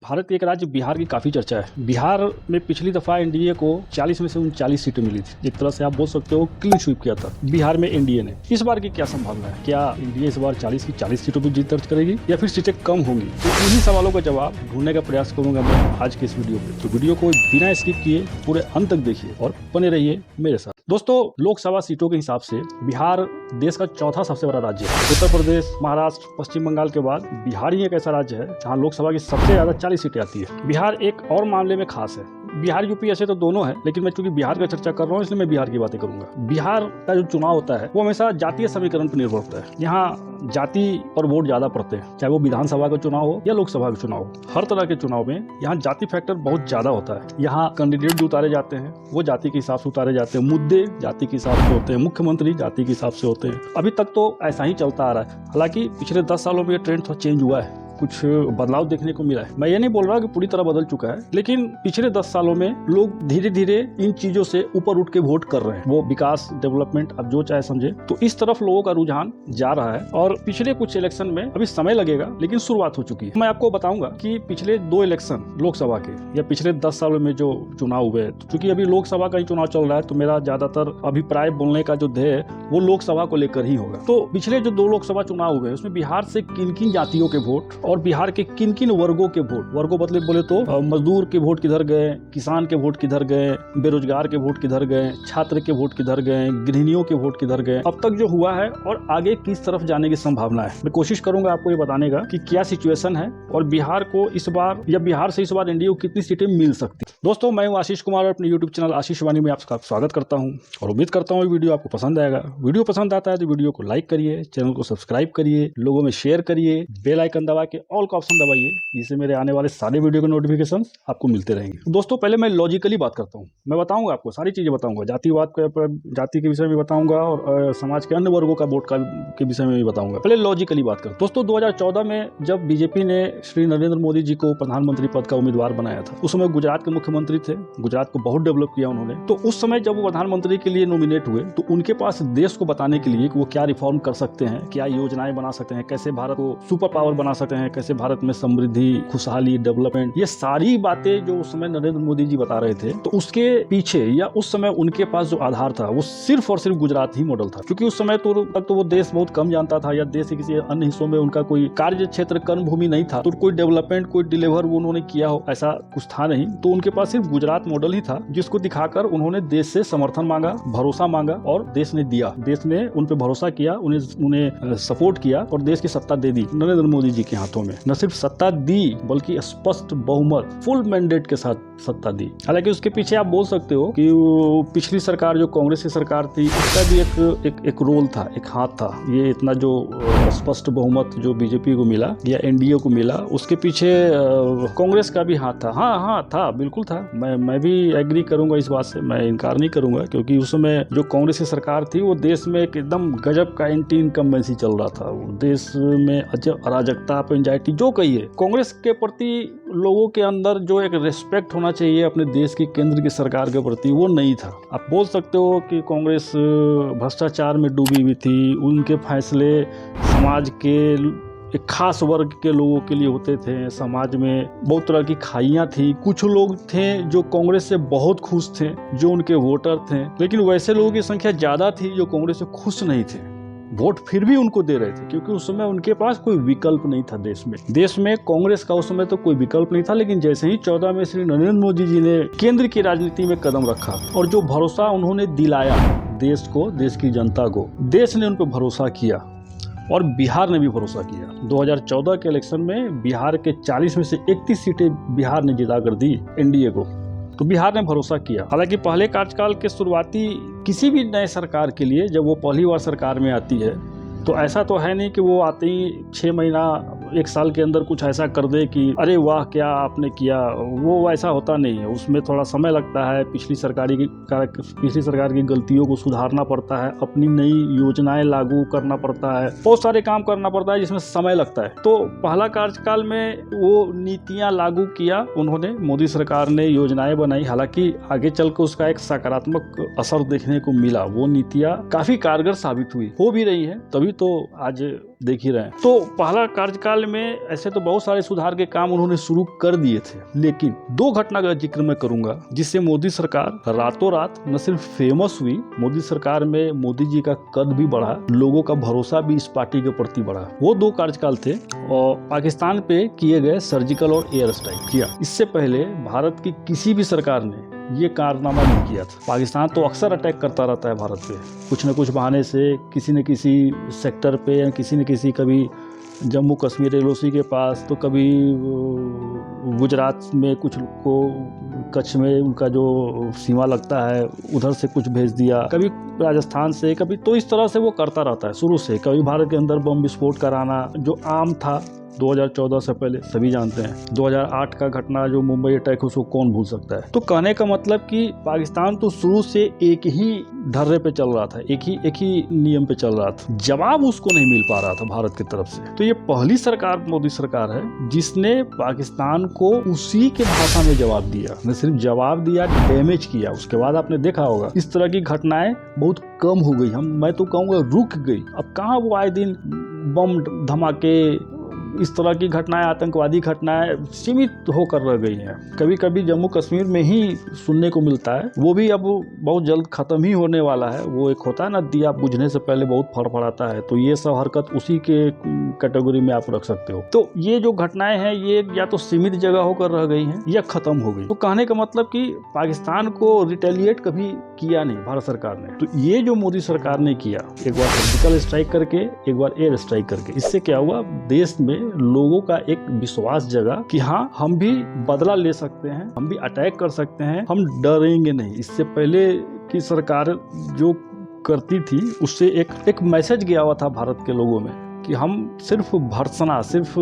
भारत के एक राज्य बिहार की काफ़ी चर्चा है। बिहार में पिछली दफ़ा एनडीए को 40 में से 39 सीटें मिली थी। एक तरह से आप बोल सकते हो क्लीन स्वीप किया था बिहार में एनडीए ने। इस बार की क्या संभावना है? क्या एनडीए इस बार 40 की 40 सीटों पर जीत दर्ज करेगी या फिर सीटें कम होंगी? तो इन्हीं सवालों का जवाब ढूंढने का प्रयास करूंगा मैं आज के इस वीडियो में। तो वीडियो को बिना स्किप किए पूरे अंत तक देखिए और बने रहिए मेरे साथ। दोस्तों, लोकसभा सीटों के हिसाब से बिहार देश का चौथा सबसे बड़ा राज्य है। उत्तर प्रदेश, महाराष्ट्र, पश्चिम बंगाल के बाद बिहार ही एक ऐसा राज्य है जहां लोकसभा की सबसे ज्यादा 40 सीटें आती है। बिहार एक और मामले में खास है। बिहार यूपी ऐसे तो दोनों है, लेकिन मैं चूंकि बिहार का चर्चा कर रहा हूँ इसलिए मैं बिहार की बातें करूंगा। बिहार का जो चुनाव होता है वो हमेशा जातीय समीकरण पर निर्भर होता है। यहाँ जाति और वोट ज्यादा पड़ते हैं, चाहे वो विधानसभा का चुनाव हो या लोकसभा का चुनाव हो। हर तरह के चुनाव में यहाँ जाति फैक्टर बहुत ज्यादा होता है। यहाँ कैंडिडेट जो उतारे जाते हैं वो जाति के हिसाब से उतारे जाते हैं, मुद्दे जाति के हिसाब से होते हैं, मुख्यमंत्री जाति के हिसाब से होते हैं। अभी तक तो ऐसा ही चलता आ रहा है। हालांकि पिछले 10 सालों में ये ट्रेंड थोड़ा चेंज हुआ है, कुछ बदलाव देखने को मिला है। मैं ये नहीं बोल रहा कि पूरी तरह बदल चुका है, लेकिन पिछले 10 सालों में लोग धीरे धीरे इन चीजों से ऊपर उठ के वोट कर रहे हैं। वो विकास, डेवलपमेंट, अब जो चाहे समझे, तो इस तरफ लोगों का रुझान जा रहा है। और पिछले कुछ इलेक्शन में अभी समय लगेगा, लेकिन शुरुआत हो चुकी है। मैं आपको बताऊंगा कि पिछले 2 इलेक्शन लोकसभा के या पिछले 10 सालों में जो चुनाव हुए, क्योंकि अभी लोकसभा का ही चुनाव चल रहा है, तो मेरा ज्यादातर अभिप्राय बोलने का जो ध्येय है वो लोकसभा को लेकर ही होगा। तो पिछले जो 2 लोकसभा चुनाव हुए उसमें बिहार से किन किन जातियों के वोट और बिहार के किन किन वर्गों के वोट, वर्गों मतलब बोले तो मजदूर के वोट किधर गए, किसान के वोट किधर गए, बेरोजगार के वोट किधर गए, छात्र के वोट किधर गए, गृहिणियों के वोट किधर गए, अब तक जो हुआ है और आगे किस तरफ जाने की संभावना है। मैं कोशिश करूंगा आपको ये बताने का कि क्या सिचुएशन है और बिहार को इस बार या बिहार से इस बार एनडीए को कितनी सीटें मिल सकती है। दोस्तों, मैं हूं आशीष कुमार और अपने यूट्यूब चैनल आशीष वाणी में आपका स्वागत करता हूं और उम्मीद करता हूं वीडियो आपको पसंद आएगा। वीडियो पसंद आता है तो वीडियो को लाइक करिए, चैनल को सब्सक्राइब करिए, लोगों में शेयर करिए, बेल आइकन दबा के ऑल का ऑप्शन दबाइए, जिससे मेरे आने वाले सारे वीडियो के नोटिफिकेशन आपको मिलते रहेंगे। दोस्तों, पहले मैं लॉजिकली बात करता हूँ। मैं बताऊंगा आपको सारी चीजें बताऊंगा, जातिवाद जाति के विषय में बताऊंगा और समाज के अन्य वर्गों का वोट के विषय में भी बताऊंगा। पहले लॉजिकली बात करते। दोस्तों, 2014 में जब बीजेपी ने श्री नरेंद्र मोदी जी को प्रधानमंत्री पद का उम्मीदवार बनाया था, उस समय गुजरात के मुख्यमंत्री थे। गुजरात को बहुत डेवलप किया उन्होंने। तो उस समय जब वो प्रधानमंत्री के लिए नॉमिनेट हुए तो उनके पास देश को बताने के लिए कि वो क्या रिफॉर्म कर सकते हैं, क्या योजनाएं बना सकते हैं, कैसे भारत को सुपर पावर बना सकते हैं, कैसे भारत में समृद्धि, खुशहाली, डेवलपमेंट, ये सारी बातें जो उस समय नरेंद्र मोदी जी बता रहे थे, तो उसके पीछे या उस समय उनके पास जो आधार था वो सिर्फ और सिर्फ गुजरात ही मॉडल था। क्योंकि उस समय तो वो देश बहुत कम जानता था या देश के किसी अन्य हिस्सों में उनका कोई कार्य क्षेत्र, कर्म भूमि नहीं था, तो कोई डेवलपमेंट, कोई डिलीवर वो उन्होंने किया हो ऐसा कुछ था नहीं। तो उनके पास सिर्फ गुजरात मॉडल ही था, जिसको दिखाकर उन्होंने देश से समर्थन मांगा, भरोसा मांगा और देश ने दिया। देश ने उन पे भरोसा किया, उन्हें सपोर्ट किया और देश की सत्ता दे दी नरेंद्र मोदी जी के हाथों में। न सिर्फ सत्ता दी बल्कि स्पष्ट बहुमत, फुल मैंडेट के साथ सत्ता दी। हालांकि उसके पीछे आप बोल सकते हो कि पिछली सरकार जो कांग्रेस की सरकार थी उसका भी एक रोल था, एक हाथ था। ये इतना जो स्पष्ट बहुमत जो बीजेपी को मिला या एनडीए को मिला, उसके पीछे कांग्रेस का भी हाथ था। हाँ था, बिल्कुल था। मैं भी एग्री करूंगा इस बात से, मैं इनकार नहीं करूंगा, क्योंकि उस समय जो कांग्रेस की सरकार थी वो देश में एकदम गजब का एंटी इनकम्बेंसी चल रहा था। देश में अराजकता, एंजाइटी जो कहिए, कांग्रेस के प्रति लोगों के अंदर जो एक रिस्पेक्ट होना चाहिए अपने देश की केंद्र की सरकार के प्रति, वो नहीं था। आप बोल सकते हो कि कांग्रेस भ्रष्टाचार में डूबी हुई थी, उनके फैसले समाज के एक खास वर्ग के लोगों के लिए होते थे। समाज में बहुत तरह की खाइयां थी। कुछ लोग थे जो कांग्रेस से बहुत खुश थे, जो उनके वोटर थे, लेकिन वैसे लोगों की संख्या ज्यादा थी जो कांग्रेस से खुश नहीं थे, वोट फिर भी उनको दे रहे थे, क्योंकि उस समय उनके पास कोई विकल्प नहीं था। देश में कांग्रेस का उस समय तो कोई विकल्प नहीं था। लेकिन जैसे ही 14 में श्री नरेंद्र मोदी जी ने केंद्र की राजनीति में कदम रखा और जो भरोसा उन्होंने दिलाया देश को, देश की जनता को, देश ने उन पर भरोसा किया और बिहार ने भी भरोसा किया। 2014 के इलेक्शन में बिहार के 40 में से 31 सीटें बिहार ने जिता कर दी एनडीए को। तो बिहार ने भरोसा किया। हालांकि पहले कार्यकाल के शुरुआती किसी भी नए सरकार के लिए जब वो पहली बार सरकार में आती है तो ऐसा तो है नहीं कि वो आते ही 6 महीना 1 साल के अंदर कुछ ऐसा कर दे कि अरे वाह क्या आपने किया। वो ऐसा होता नहीं है, उसमें थोड़ा समय लगता है। पिछली सरकार की गलतियों को सुधारना पड़ता है, अपनी नई योजनाएं लागू करना पड़ता है, बहुत सारे काम करना पड़ता है जिसमें समय लगता है। तो पहला कार्यकाल में वो नीतियां लागू किया उन्होंने, मोदी सरकार ने योजनाएं बनाई। हालांकि आगे चल कर उसका एक सकारात्मक असर देखने को मिला, वो नीतियां काफी कारगर साबित हुई, हो भी रही है, तभी तो आज देख ही रहे हैं। तो पहला कार्यकाल में ऐसे तो बहुत सारे सुधार के काम उन्होंने शुरू कर दिए थे, लेकिन 2 घटना का जिक्र मैं करूंगा जिससे मोदी सरकार रातों रात न सिर्फ फेमस हुई, मोदी सरकार में मोदी जी का कद भी बढ़ा, लोगों का भरोसा भी इस पार्टी के प्रति बढ़ा। वो 2 कार्यकाल थे और पाकिस्तान पे किए गए सर्जिकल और एयर स्ट्राइक किया। इससे पहले भारत की किसी भी सरकार ने ये कारनामा नहीं किया था। पाकिस्तान तो अक्सर अटैक करता रहता है भारत पे, कुछ न कुछ बहाने से, किसी न किसी सेक्टर पे या किसी न किसी, कभी जम्मू कश्मीर एलओसी के पास, तो कभी गुजरात में कुछ को, कच्छ में उनका जो सीमा लगता है उधर से कुछ भेज दिया, कभी राजस्थान से, कभी, तो इस तरह से वो करता रहता है शुरू से। कभी भारत के अंदर बम विस्फोट कराना जो आम था 2014 से पहले, सभी जानते हैं। 2008 का घटना जो मुंबई अटैक, उसको कौन भूल सकता है। तो कहने का मतलब कि पाकिस्तान तो शुरू से एक ही ढर्रे पे चल रहा था, एक ही नियम पे चल रहा था, जवाब उसको नहीं मिल पा रहा था भारत की तरफ से। तो ये पहली सरकार मोदी सरकार है जिसने पाकिस्तान को उसी के भाषा में जवाब दिया, न सिर्फ जवाब दिया, डैमेज किया। उसके बाद आपने देखा होगा इस तरह की घटनाएं बहुत कम हो गई, मैं तो कहूँगा रुक गई। अब कहाँ वो आए दिन बम धमाके, इस तरह की घटनाएं, आतंकवादी घटनाएं सीमित होकर रह गई हैं। कभी कभी जम्मू कश्मीर में ही सुनने को मिलता है, वो भी अब बहुत जल्द खत्म ही होने वाला है। वो एक होता है ना, दिया बुझने से पहले बहुत फड़फड़ाता है, तो ये सब हरकत उसी के कैटेगरी में आप रख सकते हो। तो ये जो घटनाएं हैं ये या तो सीमित जगह होकर रह गई हैं या खत्म हो गई। तो कहने का मतलब कि पाकिस्तान को रिटेलिएट कभी किया नहीं भारत सरकार ने। तो ये जो मोदी सरकार ने किया, एक बार सर्जिकल स्ट्राइक करके, एक बार एयर स्ट्राइक करके, इससे क्या हुआ, देश में लोगों का एक विश्वास जगा कि हाँ, हम भी बदला ले सकते हैं, हम भी अटैक कर सकते हैं, हम डरेंगे नहीं। इससे पहले की सरकार जो करती थी उससे एक मैसेज गया हुआ था भारत के लोगों में कि हम सिर्फ भर्त्सना, सिर्फ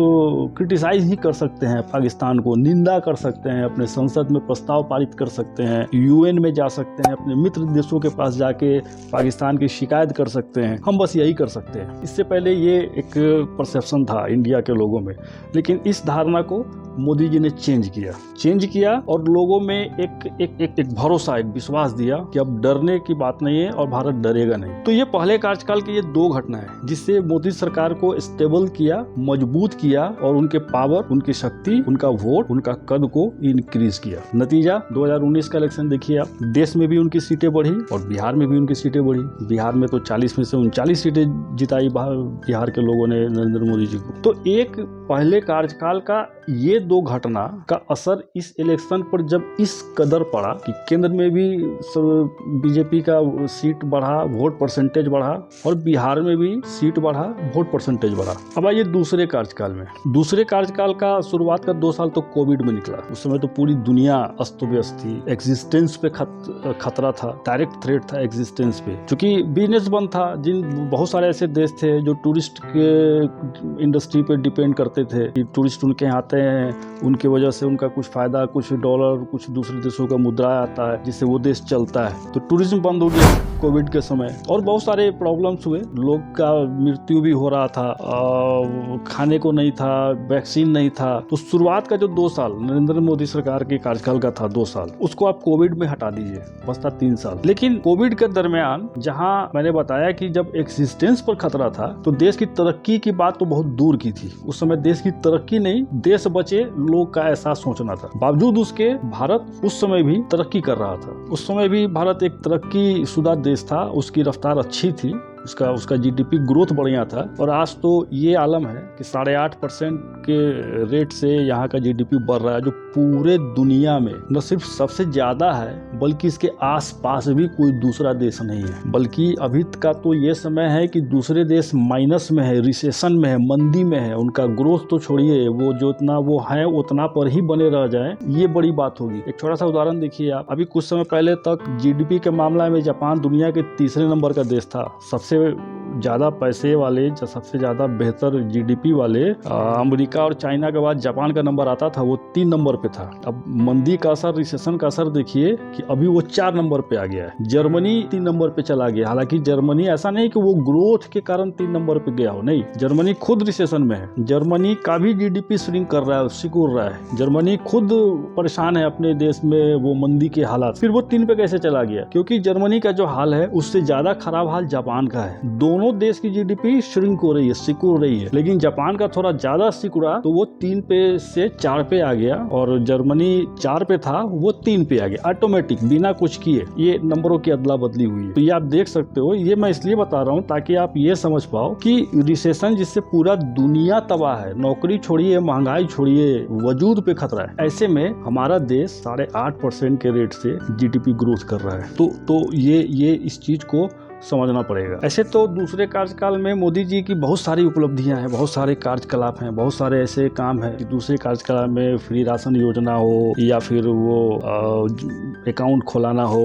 क्रिटिसाइज ही कर सकते हैं पाकिस्तान को, निंदा कर सकते हैं, अपने संसद में प्रस्ताव पारित कर सकते हैं, यूएन में जा सकते हैं, अपने मित्र देशों के पास जाके पाकिस्तान की शिकायत कर सकते हैं, हम बस यही कर सकते हैं। इससे पहले ये एक परसेप्शन था इंडिया के लोगों में, लेकिन इस धारणा को मोदी जी ने चेंज किया और लोगों में एक भरोसा, एक विश्वास दिया कि अब डरने की बात नहीं है और भारत डरेगा नहीं। तो ये पहले कार्यकाल की ये 2 घटनाएं हैं जिससे मोदी सरकार को स्टेबल किया, मजबूत किया और उनके पावर, उनकी शक्ति, उनका वोट, उनका कद को इंक्रीज किया। नतीजा 2019 का इलेक्शन देखिए आप, देश में भी उनकी सीटें बढ़ी और बिहार में भी उनकी सीटें बढ़ी। बिहार में तो 40 में से 39 सीटें जिताई बिहार के लोगों ने नरेंद्र मोदी जी को। तो एक पहले कार्यकाल का ये 2 घटना का असर इस इलेक्शन पर जब इस कदर पड़ा कि केंद्र में भी बीजेपी का सीट बढ़ा, वोट परसेंटेज बढ़ा, और बिहार में भी सीट बढ़ा, वोट परसेंटेज बढ़ा। अब आइए दूसरे कार्यकाल में। दूसरे कार्यकाल का शुरुआत का 2 साल तो कोविड में निकला। उस समय तो पूरी दुनिया अस्त व्यस्त थी, एग्जिस्टेंस पे खतरा था, डायरेक्ट थ्रेट था एग्जिस्टेंस पे, क्योंकि बिजनेस बंद था। बहुत सारे ऐसे देश थे जो टूरिस्ट के इंडस्ट्री पे डिपेंड करते थे कि टूरिस्ट उनके यहाँ आते हैं, उनके वजह से उनका कुछ फायदा, कुछ डॉलर, कुछ दूसरे देशों का मुद्रा आता है जिससे वो देश चलता है। तो टूरिज्म बंद हो गया कोविड के समय और बहुत सारे प्रॉब्लम्स हुए, लोग का मृत्यु भी हो रहा था, खाने को नहीं था, वैक्सीन नहीं था। तो शुरुआत का जो 2 साल नरेंद्र मोदी सरकार के कार्यकाल का था, 2 साल, उसको आप कोविड में हटा दीजिए, बचता 3 साल। लेकिन कोविड के दरमियान जहां मैंने बताया कि जब एक्सिस्टेंस पर खतरा था तो देश की तरक्की की बात तो बहुत दूर की थी। उस समय देश की तरक्की नहीं, देश बचे लोग का ऐसा सोचना था। बावजूद उसके भारत उस समय भी तरक्की कर रहा था। उस समय भी भारत एक तरक्की शुदा देश था, उसकी रफ्तार अच्छी थी, उसका जीडीपी ग्रोथ बढ़िया था। और आज तो ये आलम है कि 8.5% के रेट से यहाँ का जीडीपी बढ़ रहा है, जो पूरे दुनिया में न सिर्फ सबसे ज्यादा है बल्कि इसके आसपास भी कोई दूसरा देश नहीं है। बल्कि अभी का तो ये समय है कि दूसरे देश माइनस में है, रिसेशन में है, मंदी में है, उनका ग्रोथ तो छोड़िए, वो जो इतना वो है उतना पर ही बने रह जाए, ये बड़ी बात होगी। एक छोटा सा उदाहरण देखिए आप, अभी कुछ समय पहले तक जीडीपी के मामला में जापान दुनिया के 3रे नंबर का देश था। सबसे ज्यादा पैसे वाले, सबसे ज्यादा बेहतर जीडीपी वाले अमेरिका और चाइना के बाद जापान का नंबर आता था, वो 3 नंबर पे था। अब मंदी का असर, रिसेशन का असर देखिए कि अभी वो 4 नंबर पे आ गया है। जर्मनी 3 नंबर पे चला गया। हालांकि जर्मनी ऐसा नहीं कि वो ग्रोथ के कारण 3 नंबर पे गया हो, नहीं, जर्मनी खुद रिसेशन में है। जर्मनी का भी जीडीपी श्रिंक कर रहा है, सिकुड़ रहा है। जर्मनी खुद परेशान है अपने देश में वो मंदी के हालात। फिर वो 3 पे कैसे चला गया? क्योंकि जर्मनी का जो हाल है उससे ज्यादा खराब हाल जापान का है। दोनों दोनों देश की जीडीपी श्रिंक हो रही है, सिकुड़ रही है। लेकिन जापान का थोड़ा ज्यादा सिकुड़ा तो वो 3 पे से 4 पे आ गया, और जर्मनी 4 पे था वो 3 पे आ गया, ऑटोमेटिक, बिना कुछ किए। ये नंबरों की अदला बदली हुई है। तो ये आप देख सकते हो। ये मैं इसलिए बता रहा हूँ ताकि आप ये समझ पाओ कि रिसेशन जिससे पूरा दुनिया तबाह है, नौकरी छोड़िए, महंगाई छोड़िए, वजूद पे खतरा है, ऐसे में हमारा देश 8.5% के रेट से जीडीपी ग्रोथ कर रहा है। तो ये इस चीज को समझना पड़ेगा। ऐसे तो दूसरे कार्यकाल में मोदी जी की बहुत सारी उपलब्धियां हैं, बहुत सारे कार्यकलाप हैं, बहुत सारे ऐसे काम हैं कि दूसरे कार्यकाल में फ्री राशन योजना हो, या फिर वो अकाउंट खोलाना हो,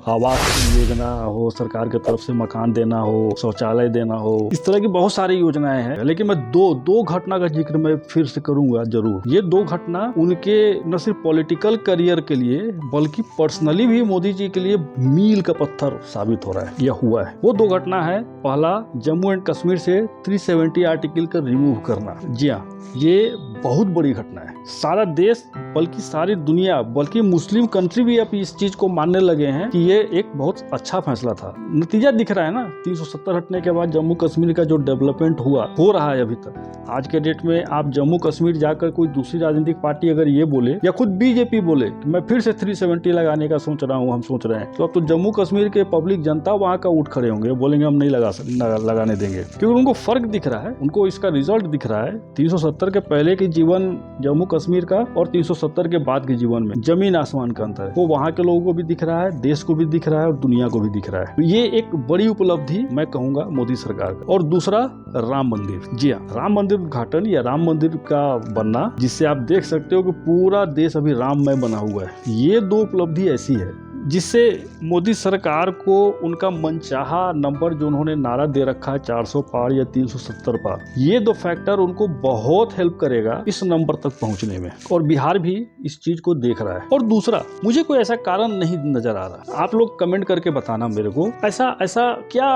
आवास योजना हो, सरकार की तरफ से मकान देना हो, शौचालय देना हो, इस तरह की बहुत सारी योजनाएं हैं। लेकिन मैं दो घटना का जिक्र मैं फिर से करूंगा जरूर। ये 2 घटना उनके न सिर्फ पॉलिटिकल करियर के लिए बल्कि पर्सनली भी मोदी जी के लिए मील का पत्थर साबित हो रहा है या हुआ है। वो 2 घटना है, पहला जम्मू एंड कश्मीर से 370 आर्टिकल का रिमूव करना। जी हाँ, ये बहुत बड़ी घटना है। सारा देश बल्कि सारी दुनिया बल्कि मुस्लिम कंट्री भी अब इस चीज को मानने लगे हैं कि ये एक बहुत अच्छा फैसला था। नतीजा दिख रहा है ना, 370 हटने के बाद जम्मू कश्मीर का जो डेवलपमेंट हो रहा है अभी तक। आज के डेट में आप जम्मू कश्मीर जाकर कोई दूसरी राजनीतिक पार्टी अगर ये बोले या खुद बीजेपी बोले कि मैं फिर से 370 लगाने का सोच रहा हूँ, हम सोच रहे हैं, तो अब तो जम्मू कश्मीर के पब्लिक जनता वहाँ का उठ खड़े होंगे, बोलेंगे हम नहीं लगाने देंगे, क्योंकि उनको फर्क दिख रहा है, उनको इसका रिजल्ट दिख रहा है। 370 के पहले के जीवन जम्मू कश्मीर का और 370 के बाद के जीवन में जमीन आसमान का अंतर है। वो वहाँ के लोगों को भी दिख रहा है, देश को भी दिख रहा है और दुनिया को भी दिख रहा है। तो ये एक बड़ी उपलब्धि मैं कहूंगा मोदी सरकार का। और दूसरा, राम मंदिर। जी हाँ, राम मंदिर उद्घाटन या राम मंदिर का बनना, जिससे आप देख सकते हो कि पूरा देश अभी राममय बना हुआ है। ये 2 उपलब्धि ऐसी है जिससे मोदी सरकार को उनका मनचाहा नंबर जो उन्होंने नारा दे रखा है 400 पार या 370 पार, ये 2 फैक्टर उनको बहुत हेल्प करेगा इस नंबर तक पहुंचने में। और बिहार भी इस चीज को देख रहा है। और दूसरा, मुझे कोई ऐसा कारण नहीं नजर आ रहा, आप लोग कमेंट करके बताना मेरे को, ऐसा क्या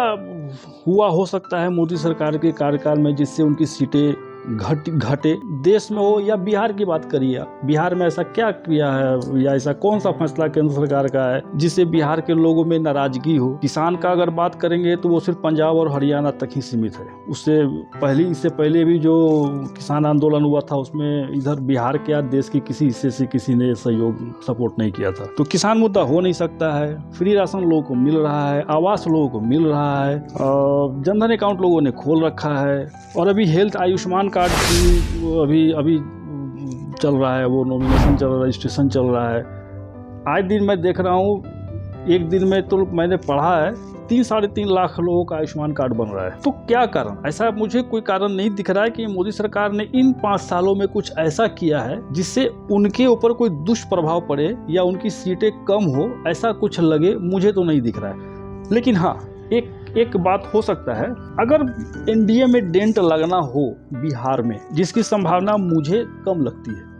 हुआ हो सकता है मोदी सरकार के कार्यकाल में जिससे उनकी सीटें घटे, देश में हो या बिहार की बात करिए। बिहार में ऐसा क्या किया है या ऐसा कौन सा फैसला केंद्र सरकार का है जिससे बिहार के लोगों में नाराजगी हो। किसान का अगर बात करेंगे तो वो सिर्फ पंजाब और हरियाणा तक ही सीमित है। इससे पहले भी जो किसान आंदोलन हुआ था उसमें इधर बिहार के या देश के किसी हिस्से से किसी ने सपोर्ट नहीं किया था। तो किसान मुद्दा हो नहीं सकता है। फ्री राशन लोगों को मिल रहा है, आवास लोगों को मिल रहा है, जनधन अकाउंट लोगों ने खोल रखा है, और अभी हेल्थ आयुष्मान कार्ड की अभी चल रहा है, वो नॉमिनेशन चल रहा है, रजिस्ट्रेशन चल रहा है। आज दिन मैं देख रहा हूँ, एक दिन में तो मैंने पढ़ा है 3-3.5 लाख लोगों का आयुष्मान कार्ड बन रहा है। तो क्या कारण, ऐसा मुझे कोई कारण नहीं दिख रहा है कि मोदी सरकार ने इन 5 सालों में कुछ ऐसा किया है जिससे उनके ऊपर कोई दुष्प्रभाव पड़े या उनकी सीटें कम हो, ऐसा कुछ लगे, मुझे तो नहीं दिख रहा है। लेकिन हाँ, एक बात हो सकता है, अगर एनडीए में डेंट लगना हो बिहार में, जिसकी संभावना मुझे कम लगती है।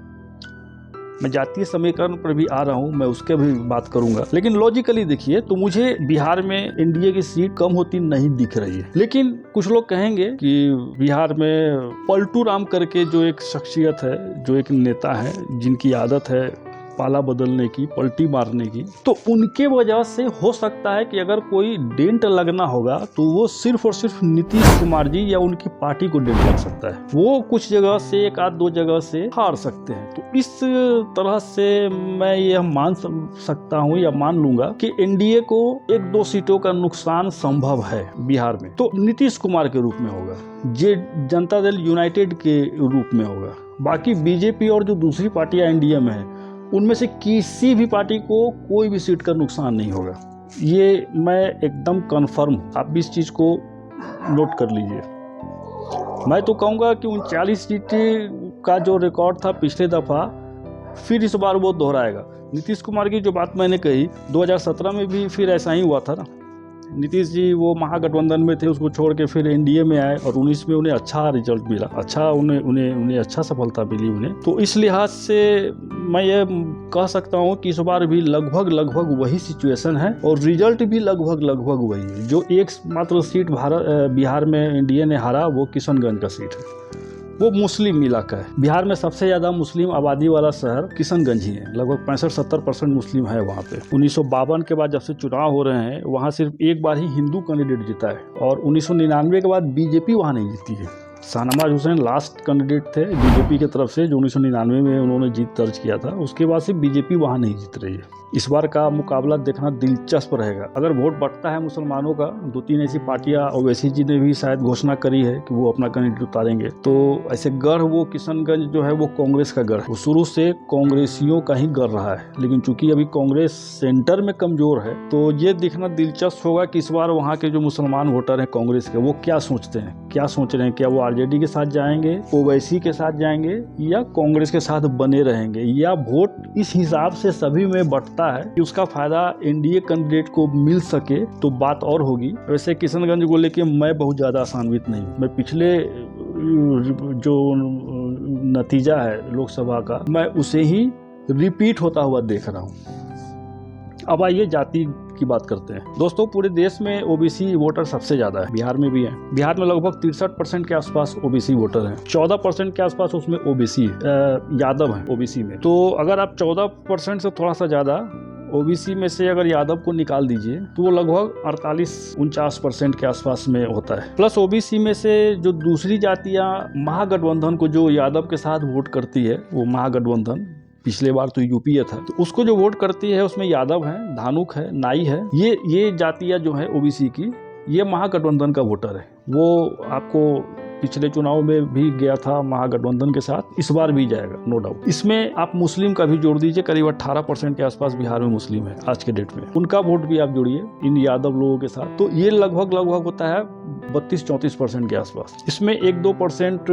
मैं जातीय समीकरण पर भी आ रहा हूं, मैं उसके भी बात करूंगा, लेकिन लॉजिकली देखिए तो मुझे बिहार में एनडीए की सीट कम होती नहीं दिख रही है। लेकिन कुछ लोग कहेंगे कि बिहार में पलटू राम करके जो एक शख्सियत है, जो एक नेता है, जिनकी आदत है पाला बदलने की, पलटी मारने की, तो उनके वजह से हो सकता है कि अगर कोई डेंट लगना होगा तो वो सिर्फ और सिर्फ नीतीश कुमार जी या उनकी पार्टी को डेंट लग सकता है। वो कुछ जगह से, 1-2 जगह से हार सकते हैं। तो इस तरह से मैं यह मान सकता हूँ या मान लूंगा कि एनडीए को 1-2 सीटों का नुकसान संभव है बिहार में, तो नीतीश कुमार के रूप में होगा, जे जनता दल यूनाइटेड के रूप में होगा। बाकी बीजेपी और जो दूसरी पार्टियां एनडीए में है, उनमें से किसी भी पार्टी को कोई भी सीट का नुकसान नहीं होगा। ये मैं एकदम कन्फर्म, आप भी इस चीज़ को नोट कर लीजिए। मैं तो कहूँगा कि 39 सीटें का जो रिकॉर्ड था पिछले दफ़ा, फिर इस बार वो दोहराएगा। नीतीश कुमार की जो बात मैंने कही, 2017 में भी फिर ऐसा ही हुआ था ना। नीतीश जी वो महागठबंधन में थे, उसको छोड़ के फिर एनडीए में आए और 19 में उन्हें अच्छा रिजल्ट मिला, अच्छा उन्हें अच्छा सफलता मिली उन्हें। तो इस लिहाज से मैं ये कह सकता हूँ कि इस बार भी लगभग वही सिचुएशन है और रिजल्ट भी लगभग वही है। जो एकमात्र सीट बिहार में एनडीए ने हारा, वो किशनगंज का सीट है। वो मुस्लिम इलाका है। बिहार में सबसे ज्यादा मुस्लिम आबादी वाला शहर किशनगंज ही है, लगभग 65-70% मुस्लिम है वहाँ पे। 1952 के बाद जब से चुनाव हो रहे हैं, वहाँ सिर्फ एक बार ही हिंदू कैंडिडेट जीता है, और 1999 के बाद बीजेपी वहाँ नहीं जीती है। शाहनवाज हुसैन लास्ट कैंडिडेट थे बीजेपी की तरफ से, जो 1999 में उन्होंने जीत दर्ज किया था। उसके बाद से बीजेपी वहाँ नहीं जीत रही है। इस बार का मुकाबला देखना दिलचस्प रहेगा। अगर वोट बढ़ता है मुसलमानों का, 2-3 ऐसी पार्टियां, ओवैसी जी ने भी शायद घोषणा करी है कि वो अपना कैंडिडेट उतारेंगे, तो ऐसे गढ़ वो किशनगंज जो है वो कांग्रेस का गढ़ है। वो शुरू से कांग्रेसियों का ही गढ़ रहा है, लेकिन चूंकि अभी कांग्रेस सेंटर में कमजोर है, तो ये देखना दिलचस्प होगा कि इस बार वहाँ के जो मुसलमान वोटर हैं कांग्रेस के, वो क्या सोचते हैं, क्या सोच रहे हैं। क्या वो आरजेडी के साथ जाएंगे, ओवैसी के साथ जाएंगे, या कांग्रेस के साथ बने रहेंगे, या वोट इस हिसाब से सभी में बंटता है कि उसका फायदा एनडीए कैंडिडेट को मिल सके, तो बात और होगी। वैसे किशनगंज को लेके मैं बहुत ज्यादा आशान्वित नहीं। मैं पिछले जो नतीजा है लोकसभा का, मैं उसे ही रिपीट होता हुआ देख रहा हूँ। अब आइए जाति की बात करते हैं। दोस्तों, पूरे देश में ओबीसी वोटर सबसे ज्यादा है, बिहार में भी है। बिहार में लगभग 63% के आसपास ओबीसी वोटर हैं। 14% के आसपास उसमें ओबीसी यादव हैं ओबीसी में। तो अगर आप 14% से थोड़ा सा ज्यादा ओबीसी में से अगर यादव को निकाल दीजिए, तो वो लगभग 48-49% के आसपास में होता है। प्लस ओबीसी में से जो दूसरी जातियां महागठबंधन को, जो यादव के साथ वोट करती है, वो महागठबंधन पिछले बार तो यूपीए था, तो उसको जो वोट करती है उसमें यादव है, धानुक है, नाई है। ये जातियां जो है ओबीसी की, ये महागठबंधन का वोटर है। वो आपको पिछले चुनाव में भी गया था महागठबंधन के साथ, इस बार भी जाएगा नो डाउट। इसमें आप मुस्लिम का भी जोड़ दीजिए, करीब 18% के आसपास बिहार में मुस्लिम है आज के डेट में, उनका वोट भी आप जोड़िए इन यादव लोगों के साथ, तो ये लगभग होता है 32-34% के आसपास। इसमें 1-2%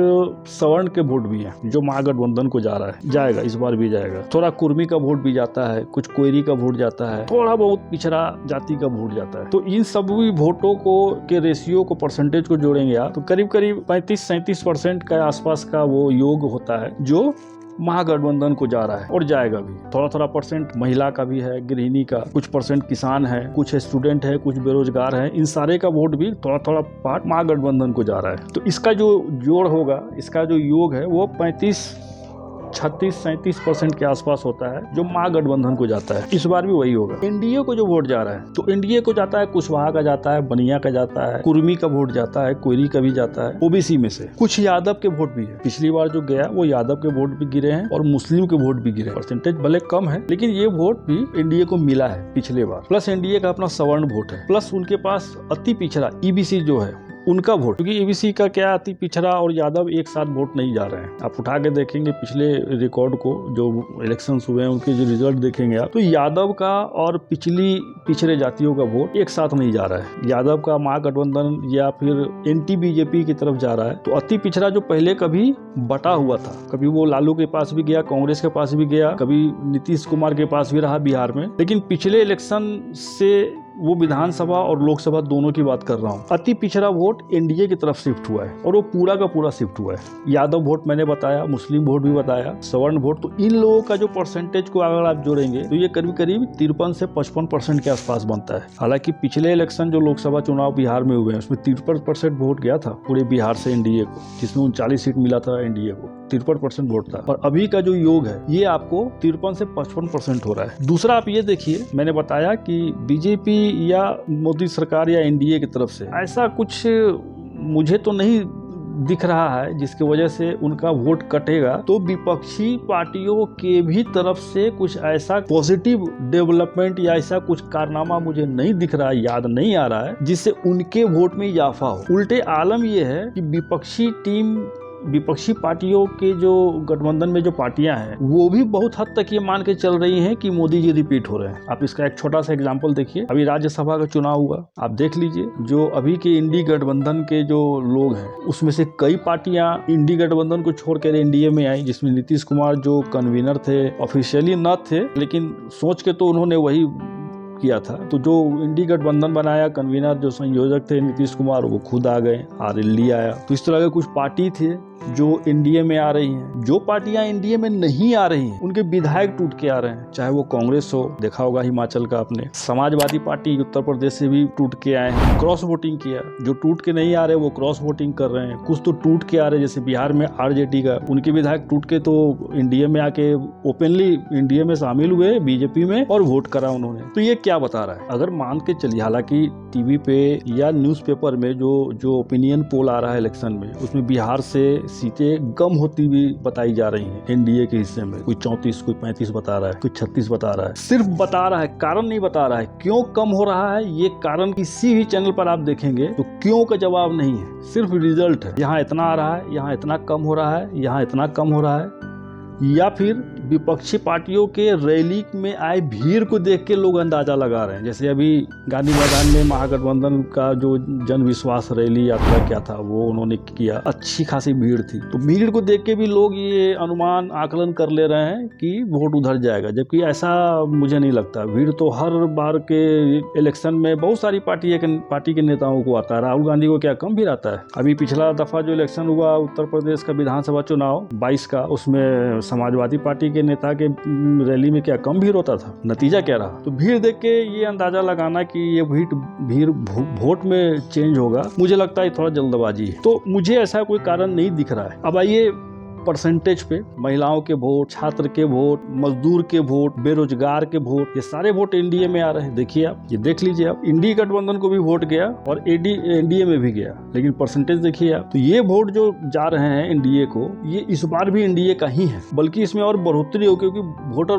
सवर्ण के वोट भी हैं, जो महागठबंधन को जा रहा है, जाएगा, इस बार भी जाएगा। थोड़ा कुर्मी का वोट भी जाता है, कुछ कोयरी का वोट जाता है, थोड़ा बहुत पिछड़ा जाति का वोट जाता है। तो इन सभी वोटों को के रेशियो को, परसेंटेज को जोड़ेंगे आप, तो करीब 35-37% का आसपास का वो योग होता है जो महागठबंधन को जा रहा है, और जाएगा भी। थोड़ा परसेंट महिला का भी है, गृहिणी का, कुछ परसेंट किसान है, कुछ स्टूडेंट है, कुछ बेरोजगार है। इन सारे का वोट भी थोड़ा पार्ट महागठबंधन को जा रहा है। तो इसका जो जोड़ होगा, इसका जो योग है, वो 36-37% के आसपास होता है, जो महागठबंधन को जाता है। इस बार भी वही होगा। एनडीए को जो वोट जा रहा है, तो एनडीए को जाता है कुशवाहा का जाता है, बनिया का जाता है, कुर्मी का वोट जाता है, कोयरी का भी जाता है, ओबीसी में से कुछ यादव के वोट भी है। पिछली बार जो गया वो यादव के वोट भी गिरे हैं और मुस्लिम के वोट भी गिरे। परसेंटेज भले कम है, लेकिन ये वोट भी एनडीए को मिला है पिछले बार। प्लस एनडीए का अपना सवर्ण वोट है, प्लस उनके पास अति पिछड़ा ईबीसी जो है उनका वोट, क्योंकि ईबीसी का क्या, अति पिछड़ा और यादव एक साथ वोट नहीं जा रहे हैं। आप उठा के देखेंगे पिछले रिकॉर्ड को, जो इलेक्शंस हुए हैं उनके जो रिजल्ट देखेंगे आप, तो यादव का और पिछड़े जातियों का वोट एक साथ नहीं जा रहा है। यादव का महागठबंधन या फिर एंटी बीजेपी की तरफ जा रहा है। तो अति पिछड़ा जो पहले कभी बटा हुआ था, कभी वो लालू के पास भी गया, कांग्रेस के पास भी गया, कभी नीतीश कुमार के पास भी रहा बिहार में, लेकिन पिछले इलेक्शन से वो विधानसभा और लोकसभा दोनों की बात कर रहा हूँ, अति पिछड़ा वोट एनडीए की तरफ शिफ्ट हुआ है, और वो पूरा का पूरा शिफ्ट हुआ है। यादव वोट मैंने बताया, मुस्लिम वोट भी बताया, सवर्ण वोट, तो इन लोगों का जो परसेंटेज को अगर आप जोड़ेंगे, तो ये करीब 53 से 55% के आसपास बनता है। हालांकि पिछले इलेक्शन जो लोकसभा चुनाव बिहार में हुए हैं, उसमें 53% वोट गया था पूरे बिहार से एनडीए को, जिसमें 39 सीट मिला था एनडीए को, 53% वोट था। और अभी का जो योग है, ये आपको 53 से 55% हो रहा है। दूसरा आप ये देखिए, मैंने बताया कि बीजेपी या मोदी सरकार या एनडीए की तरफ से ऐसा कुछ मुझे तो नहीं दिख रहा है जिसकी वजह से उनका वोट कटेगा। तो विपक्षी पार्टियों के भी तरफ से कुछ ऐसा पॉजिटिव डेवलपमेंट या ऐसा कुछ कारनामा मुझे नहीं दिख रहा है, याद नहीं आ रहा है, जिससे उनके वोट में इजाफा हो। उल्टे आलम यह है कि विपक्षी पार्टियों के जो गठबंधन में जो पार्टियां हैं, वो भी बहुत हद तक ये मान के चल रही हैं कि मोदी जी रिपीट हो रहे हैं। आप इसका एक छोटा सा एग्जांपल देखिए, अभी राज्यसभा का चुनाव हुआ, आप देख लीजिए, जो अभी के इंडी गठबंधन के जो लोग हैं, उसमें से कई पार्टियां इंडी गठबंधन को छोड़कर एनडीए में आई, जिसमें नीतीश कुमार जो कन्वीनर थे, ऑफिशियली न थे, लेकिन सोच के तो उन्होंने वही किया था। तो जो इंडी गठबंधन बनाया, कन्वीनर जो संयोजक थे नीतीश कुमार, वो खुद आ गए, आरएलडी आया। तो इस तरह के कुछ पार्टी थे जो एनडीए में आ रही हैं, जो पार्टियां एनडीए में नहीं आ रही हैं, उनके विधायक टूट के आ रहे हैं। चाहे वो कांग्रेस हो, देखा होगा हिमाचल का आपने, समाजवादी पार्टी उत्तर प्रदेश से भी टूट के आए हैं, क्रॉस वोटिंग किया। जो टूट के नहीं आ रहे वो क्रॉस वोटिंग कर रहे हैं। कुछ तो टूट के आ रहे, जैसे बिहार में आरजेडी का, उनके विधायक टूट के तो एनडीए में आके ओपनली एनडीए में शामिल हुए, बीजेपी में, और वोट करा उन्होंने। तो ये क्या बता रहा है? अगर मान के चलिए, हालांकि टीवी पे या न्यूज़पेपर में जो ओपिनियन पोल आ रहा है इलेक्शन में, उसमें बिहार से सीटें कम होती हुई बताई जा रही हैं एनडीए के हिस्से में। कोई 34, कोई 35 बता रहा है, कोई 36 बता रहा है। सिर्फ बता रहा है, कारण नहीं बता रहा है। क्यों कम हो रहा है ये कारण किसी भी चैनल पर आप देखेंगे तो क्यों का जवाब नहीं है, सिर्फ रिजल्ट है। यहाँ इतना आ रहा है, यहाँ इतना कम हो रहा है, यहाँ इतना कम हो रहा है। या फिर विपक्षी पार्टियों के रैली में आए भीड़ को देख के लोग अंदाजा लगा रहे हैं। जैसे अभी गांधी मैदान में महागठबंधन का जो जन विश्वास रैली यात्रा क्या था, वो उन्होंने किया, अच्छी खासी भीड़ थी। तो भीड़ को देख के भी लोग ये अनुमान आकलन कर ले रहे हैं कि वोट उधर जाएगा, जबकि ऐसा मुझे नहीं लगता। भीड़ तो हर बार के इलेक्शन में बहुत सारी पार्टी के नेताओं को आता है। राहुल गांधी को क्या कम भीड़ आता है? अभी पिछला दफा जो इलेक्शन हुआ उत्तर प्रदेश का विधानसभा चुनाव 22 का, उसमें समाजवादी पार्टी के नेता के रैली में क्या कम भीड़ होता था? नतीजा क्या रहा? तो भीड़ देख के ये अंदाजा लगाना कि ये भीड़ वोट में चेंज होगा, मुझे लगता है थोड़ा जल्दबाजी है। तो मुझे ऐसा कोई कारण नहीं दिख रहा है। अब आइए परसेंटेज पे, महिलाओं के वोट, छात्र के वोट, मजदूर के वोट, बेरोजगार के वोट, ये सारे वोट एनडीए में आ रहे हैं। देखिए आप, ये देख लीजिए आप, इंडी गठबंधन को भी वोट गया और एनडीए में भी गया, लेकिन परसेंटेज देखिए आप। तो ये वोट जो जा रहे हैं एनडीए को, ये इस बार भी एनडीए का ही है, बल्कि इसमें और बढ़ोतरी हो, क्योंकि वोटर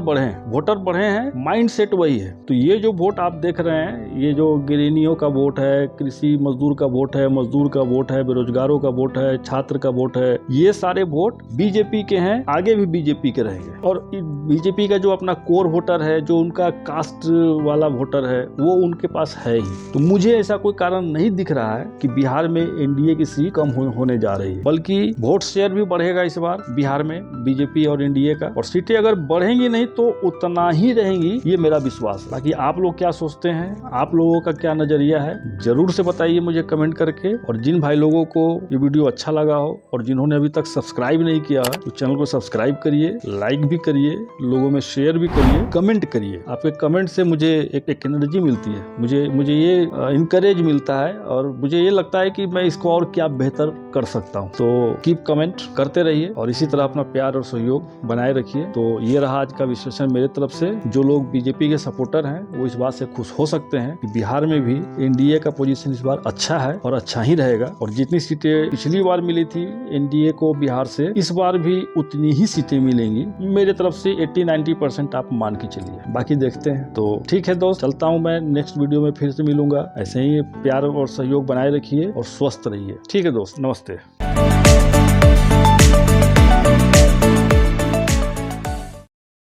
बढ़े हैं, माइंड सेट वही है। तो ये जो वोट आप देख रहे हैं, ये जो गृहिणियों का वोट है, कृषि मजदूर का वोट है, मजदूर का वोट है, बेरोजगारों का वोट है, छात्र का वोट है, ये सारे वोट बीजेपी के हैं, आगे भी बीजेपी के रहेंगे। और बीजेपी का जो अपना कोर वोटर है, जो उनका कास्ट वाला वोटर है, वो उनके पास है ही। तो मुझे ऐसा कोई कारण नहीं दिख रहा है कि बिहार में एनडीए की सीट कम होने जा रही है, बल्कि वोट शेयर भी बढ़ेगा इस बार बिहार में बीजेपी और एनडीए का। और सीटें अगर बढ़ेंगी नहीं तो उतना ही रहेंगी, ये मेरा विश्वास है। बाकी आप लोग क्या सोचते हैं, आप लोगों का क्या नजरिया है, जरूर से बताइए मुझे कमेंट करके। और जिन भाई लोगों को ये वीडियो अच्छा लगा हो और जिन्होंने अभी तक सब्सक्राइब नहीं किया है, तो चैनल को सब्सक्राइब करिए, लाइक भी करिए, लोगों में शेयर भी करिए, कमेंट करिए। आपके कमेंट से मुझे एक एनर्जी मिलती है, मुझे ये इनकरेज मिलता है, और मुझे ये लगता है कि मैं इसको और क्या बेहतर कर सकता हूँ। तो कीप कमेंट करते रहिए और इसी तरह अपना प्यार और सहयोग बनाए रखिए। तो ये रहा आज का विश्लेषण मेरे तरफ से। जो लोग बीजेपी के सपोर्टर हैं वो इस बात से खुश हो सकते हैं कि बिहार में भी एनडीए का पोजीशन इस बार अच्छा है और अच्छा ही रहेगा। और जितनी सीटें पिछली बार मिली थी एनडीए को बिहार से, इस बार भी उतनी ही सीटें मिलेंगी मेरे तरफ से। 80-90% आप मान के चलिए, बाकी देखते हैं। तो ठीक है दोस्त, चलता हूं मैं, नेक्स्ट वीडियो में फिर से मिलूंगा। ऐसे ही प्यार और सहयोग बनाए रखिए और स्वस्थ रहिए। ठीक है दोस्त, नमस्ते।